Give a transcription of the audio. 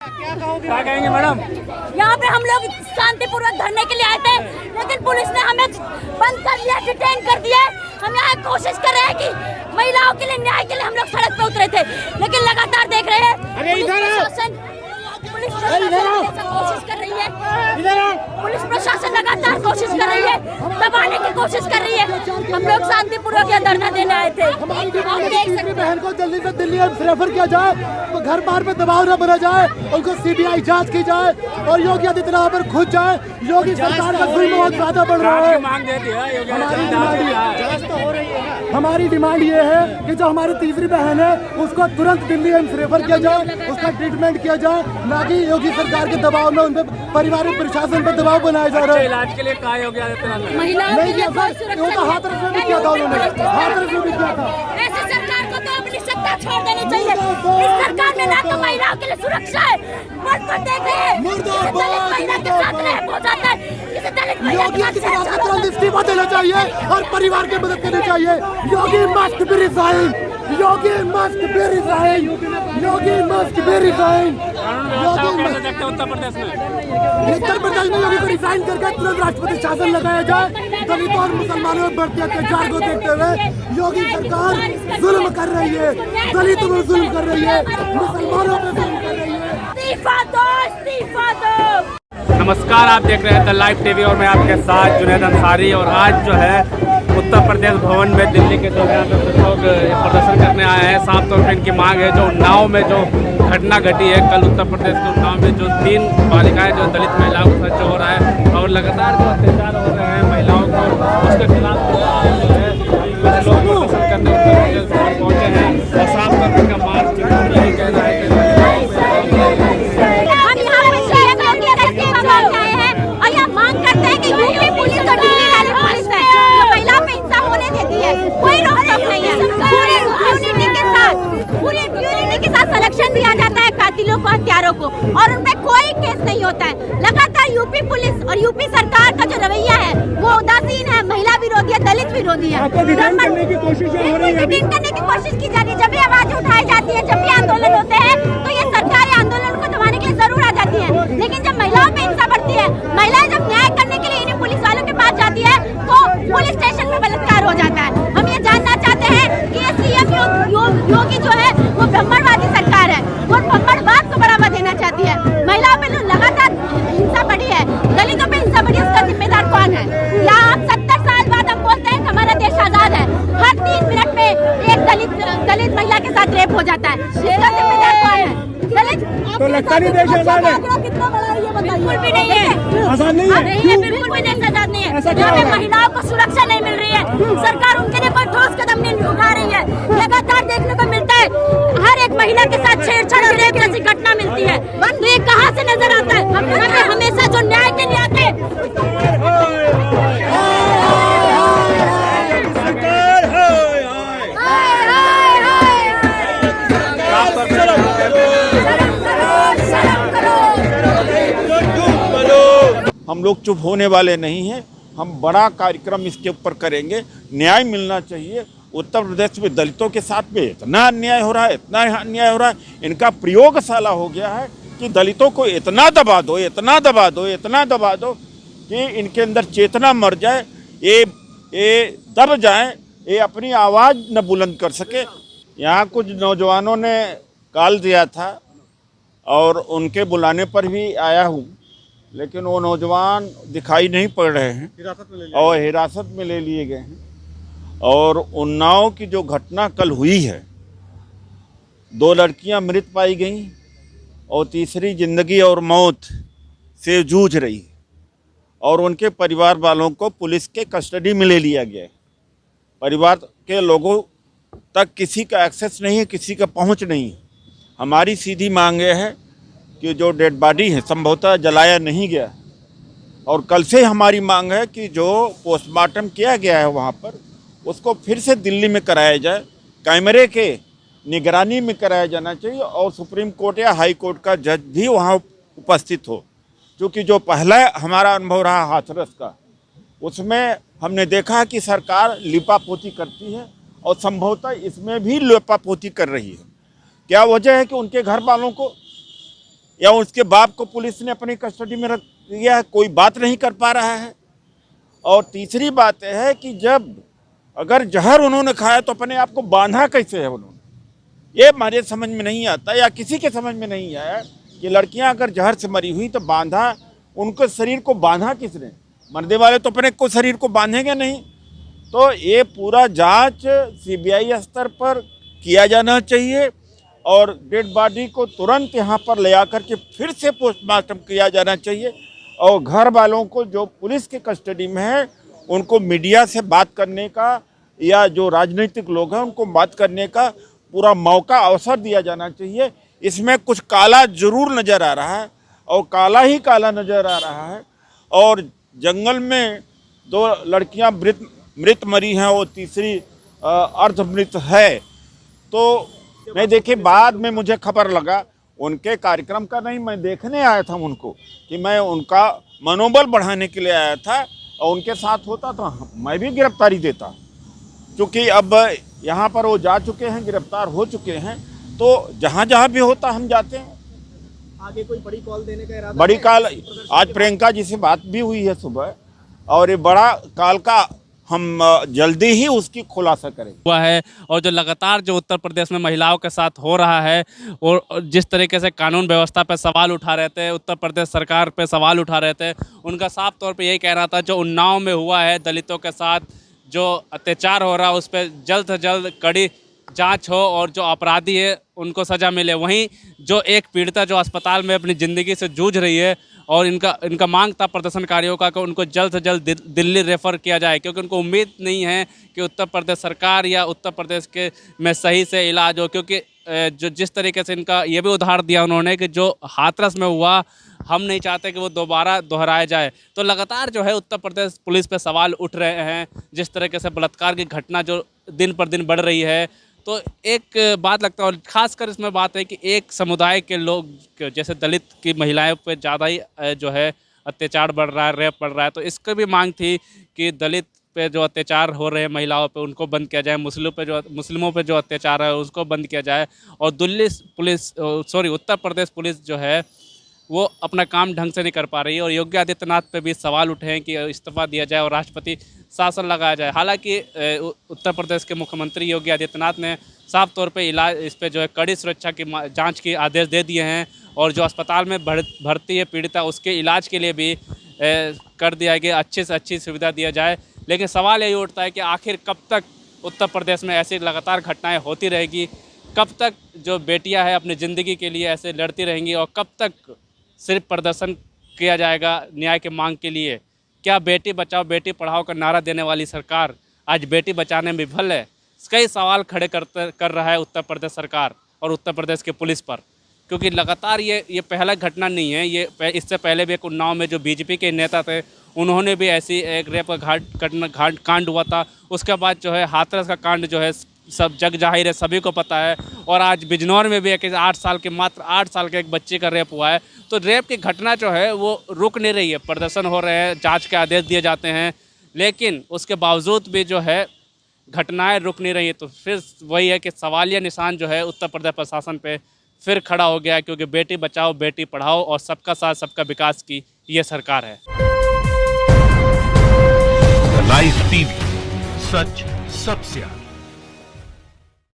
क्या कहेंगे मैडम? यहाँ पे हम लोग शांतिपूर्वक धरने के लिए आए थे, लेकिन पुलिस ने हमें बंद कर दिया, डिटेन कर दिया। हम यहाँ कोशिश कर रहे हैं कि महिलाओं के लिए न्याय के लिए हम लोग सड़क पे उतरे थे, लेकिन लगातार देख रहे हैं कोशिश कर रही है, पुलिस प्रशासन लगातार कोशिश कर रही है, दबाने की कोशिश कर रही है। हम लोग शांतिपूर्वक यहाँ धरना देने आए थे। बहन को जल्दी से दिल्ली रेफर किया जाए, तो घर बार पे दबाव न बना जाए, उनको सीबीआई जांच की जाए और योगी आदित्यनाथ पर खुद जाए। योगी सरकार का जुल्म बहुत ज्यादा बढ़ रहा है। हमारी डिमांड ये है कि जो हमारी तीसरी बहन है उसको तुरंत दिल्ली एम्स रेफर किया जाए, उसका ट्रीटमेंट किया जाए, ना कि योगी सरकार के दबाव में उन पर पारिवारिक प्रशासन पर दबाव बनाया जा रहा है। इलाज के लिए कहा योगी आदित्यनाथ ने नहीं किया था, हाथरस में भी किया था उन्होंने, हाथरस में भी किया था। ऐसी सरकार को तो अपनी सत्ता छोड़ देनी चाहिए। इस सरकार में ना तो महिलाओं के लिए सुरक्षा है, मर्द को देख रहे हैं, दलित महिला के साथ रेप हो जाता है, किसी दलित महिला के साथ तुरंत इस्तीफा देना चाहिए और परिवार की मदद करनी चाहिए। Yogi must be resign, Yogi must be resign, Yogi must be resign. Uttar Pradesh में योगी को रिजाइन करके तुरंत राष्ट्रपति शासन लगाया जाए। दलितों और मुसलमानों में बढ़ते अत्याचार को देखते हुए योगी सरकार जुल्म कर रही है, दलितों में जुल्म कर रही है, मुसलमानों में जुल्म कर रही है। इस्तीफा दो, इस्तीफा दो। नमस्कार, आप देख रहे हैं द लाइव टीवी और मैं आपके साथ जुनैद अंसारी। और आज जो है उत्तर प्रदेश भवन में दिल्ली के जो है लोग प्रदर्शन करने आए हैं। साफ तौर पर इनकी मांग है जो उन्नाव में जो घटना घटी है कल उत्तर प्रदेश के उन्नाव में, जो 3 बालिकाएं जो दलित महिलाओं के साथ हो रहा है और लगातार जो अत्याचार हो रहे हैं महिलाओं को, उसके खिलाफ कुछ लोग प्रदर्शन करने उत्तर प्रदेश भवन पहुँचे हैं। और साफ तौर पर इनका मार्च यही कहना है कि कोई रोक-टोक नहीं है, पूरी इम्यूनिटी के साथ सिलेक्शन दिया जाता है कातिलों को, हत्यारों को, और उन पे कोई केस नहीं होता है। लगातार यूपी पुलिस और यूपी सरकार का जो रवैया है वो उदासीन है, महिला विरोधी है, दलित विरोधी है। डिटेन करने की कोशिश की जा रही है। जब भी आवाज उठाई जाती है, जब भी आंदोलन होते हैं, तो ये सरकार आंदोलन को दबाने के लिए जरूर आ जाती है, लेकिन जब महिलाओं पे हिंसा बढ़ती है, महिलाएं जब न्याय करने के लिए इन्हीं पुलिस वालों के पास जाती है, तो पुलिस स्टेशन में बलात्कार हो जाता है। हम ये जानना चाहते हैं कि ये सीएम योगी जो है वो ब्राह्मणवादी सरकार है, वो ब्राह्मणवाद को बढ़ावा देना चाहती है। महिलाओं पे लगातार हिंसा बढ़ी है, दलितों पे हिंसा बढ़ी है, उसका जिम्मेदार कौन है? या आप 70 साल बाद हम बोलते हैं कि हमारा देश आजाद है, हर 3 मिनट में एक दलित महिला के साथ रेप हो जाता है, इसका जिम्मेदार कौन है? दलित तो लगता नहीं देश आजाद है? कितना बड़ा है ये बताइए। बिल्कुल भी नहीं है, आजाद नहीं है, नहीं है, बिल्कुल भी देश आजाद नहीं है। यहाँ पे महिलाओं को सुरक्षा नहीं मिल रही है, सरकार उनके लिए कोई ठोस कदम नहीं उठा रही है। लगातार देखने को मिलता है हर एक महिला के साथ छेड़छाड़ और रेप जैसी घटना मिलती है, तो ये कहाँ से नजर आता है? हम हमेशा जो न्याय के लिए आते हैं, हम लोग चुप होने वाले नहीं हैं, हम बड़ा कार्यक्रम इसके ऊपर करेंगे। न्याय मिलना चाहिए। उत्तर प्रदेश में दलितों के साथ में इतना अन्याय हो रहा है, इतना अन्याय हो रहा है, इनका प्रयोगशाला हो गया है कि दलितों को इतना दबा दो, इतना दबा दो, इतना दबा दो कि इनके अंदर चेतना मर जाए, ये दब जाए, ये अपनी आवाज़ न बुलंद कर सके। यहाँ कुछ नौजवानों ने कॉल दिया था और उनके बुलाने पर भी आया हूँ, लेकिन वो नौजवान दिखाई नहीं पड़ रहे हैं और हिरासत में ले लिए गए हैं। और उन्नाव की जो घटना कल हुई है, 2 लड़कियां मृत पाई गई और तीसरी जिंदगी और मौत से जूझ रही है और उनके परिवार वालों को पुलिस के कस्टडी में ले लिया गया है। परिवार के लोगों तक किसी का एक्सेस नहीं है, किसी का पहुंच नहीं है। हमारी सीधी मांग है कि जो डेड बॉडी है संभवतः जलाया नहीं गया, और कल से हमारी मांग है कि जो पोस्टमार्टम किया गया है वहाँ पर उसको फिर से दिल्ली में कराया जाए, कैमरे के निगरानी में कराया जाना चाहिए और सुप्रीम कोर्ट या हाई कोर्ट का जज भी वहाँ उपस्थित हो। क्योंकि जो पहला हमारा अनुभव रहा हाथरस का, उसमें हमने देखा कि सरकार लिपापोती करती है और संभवतः इसमें भी लिपापोती कर रही है। क्या वजह है कि उनके घर वालों को या उसके बाप को पुलिस ने अपनी कस्टडी में रख लिया है, कोई बात नहीं कर पा रहा है। और तीसरी बात है कि जब अगर जहर उन्होंने खाया तो अपने आप को बांधा कैसे है उन्होंने, ये हमारे समझ में नहीं आता या किसी के समझ में नहीं आया कि लड़कियां अगर जहर से मरी हुई तो बांधा, उनके शरीर को बांधा किसने? मरने वाले तो अपने को शरीर को बांधेंगे नहीं। तो ये पूरा जांच सीबीआई स्तर पर किया जाना चाहिए और डेड बॉडी को तुरंत यहाँ पर ले आकर के फिर से पोस्टमार्टम किया जाना चाहिए। और घर वालों को जो पुलिस के कस्टडी में है उनको मीडिया से बात करने का या जो राजनीतिक लोग हैं उनको बात करने का पूरा मौका अवसर दिया जाना चाहिए। इसमें कुछ काला जरूर नज़र आ रहा है और काला ही काला नज़र आ रहा है। और जंगल में 2 लड़कियां मृत मरी हैं और तीसरी अर्धमृत है। तो मैं देखिए बाद में मुझे खबर लगा उनके कार्यक्रम का नहीं, मैं देखने आया था उनको कि मैं उनका मनोबल बढ़ाने के लिए आया था और उनके साथ होता तो मैं भी गिरफ्तारी देता, क्योंकि अब यहाँ पर वो जा चुके हैं, गिरफ्तार हो चुके हैं, तो जहाँ जहाँ भी होता हम जाते हैं। आगे कोई बड़ी कॉल देने का इरादा? बड़ी कॉल आज प्रियंका जी से बात भी हुई है सुबह और ये बड़ा कॉल का हम जल्दी ही उसकी खुलासा करेंगे हुआ है। और जो लगातार जो उत्तर प्रदेश में महिलाओं के साथ हो रहा है और जिस तरीके से कानून व्यवस्था पर सवाल उठा रहे थे, उत्तर प्रदेश सरकार पे सवाल उठा रहे थे, उनका साफ तौर पे यही कहना था जो उन्नाव में हुआ है दलितों के साथ जो अत्याचार हो रहा है उस पर जल्द से जल्द कड़ी जांच हो और जो अपराधी है उनको सज़ा मिले। वहीं जो एक पीड़िता जो अस्पताल में अपनी ज़िंदगी से जूझ रही है और इनका मांग था प्रदर्शनकारियों का कि उनको जल्द से जल्द दिल्ली रेफ़र किया जाए, क्योंकि उनको उम्मीद नहीं है कि उत्तर प्रदेश सरकार या उत्तर प्रदेश के में सही से इलाज हो। क्योंकि जो जिस तरीके से इनका ये भी उदाहरण दिया उन्होंने कि जो हाथरस में हुआ हम नहीं चाहते कि वो दोबारा दोहराया जाए। तो लगातार जो है उत्तर प्रदेश पुलिस पे सवाल उठ रहे हैं, जिस तरीके से बलात्कार की घटना जो दिन पर दिन बढ़ रही है। तो एक बात लगता है और ख़ासकर इसमें बात है कि एक समुदाय के लोग जैसे दलित की महिलाओं पे ज़्यादा ही जो है अत्याचार बढ़ रहा है, रेप बढ़ रहा है। तो इसकी भी मांग थी कि दलित पे जो अत्याचार हो रहे हैं महिलाओं पे उनको बंद किया जाए, मुस्लिमों पे जो अत्याचार है उसको बंद किया जाए। और उत्तर प्रदेश पुलिस जो है वो अपना काम ढंग से नहीं कर पा रही है और योगी आदित्यनाथ पे भी सवाल उठे हैं कि इस्तीफा दिया जाए और राष्ट्रपति शासन लगाया जाए। हालांकि उत्तर प्रदेश के मुख्यमंत्री योगी आदित्यनाथ ने साफ तौर पे इस पे जो है कड़ी सुरक्षा की जांच के आदेश दे दिए हैं और जो अस्पताल में भर्ती है पीड़िता उसके इलाज के लिए भी कर दिया है कि अच्छी से अच्छी सुविधा दिया जाए। लेकिन सवाल यही उठता है कि आखिर कब तक उत्तर प्रदेश में ऐसी लगातार घटनाएँ होती रहेगी, कब तक जो बेटियाँ हैं अपनी ज़िंदगी के लिए ऐसे लड़ती रहेंगी और कब तक सिर्फ प्रदर्शन किया जाएगा न्याय की मांग के लिए। क्या बेटी बचाओ बेटी पढ़ाओ का नारा देने वाली सरकार आज बेटी बचाने में विफल है? कई सवाल खड़े कर रहा है उत्तर प्रदेश सरकार और उत्तर प्रदेश के पुलिस पर, क्योंकि लगातार ये पहला घटना नहीं है। ये इससे पहले भी एक उन्नाव में जो बीजेपी के नेता थे उन्होंने भी ऐसी एक रेप का कांड हुआ था। उसके बाद जो है हाथरस का कांड जो है सब जग जाहिर है, सभी को पता है। और आज बिजनौर में भी एक मात्र 8 साल के एक बच्चे का रेप हुआ है। तो रेप की घटना जो है वो रुक नहीं रही है, प्रदर्शन हो रहे हैं, जांच के आदेश दिए जाते हैं, लेकिन उसके बावजूद भी जो है घटनाएं रुक नहीं रही है। तो फिर वही है कि सवालिया निशान जो है उत्तर प्रदेश प्रशासन पे फिर खड़ा हो गया, क्योंकि बेटी बचाओ बेटी पढ़ाओ और सबका साथ सबका विकास की ये सरकार है। लाइव टीवी, सच सबसे आगे।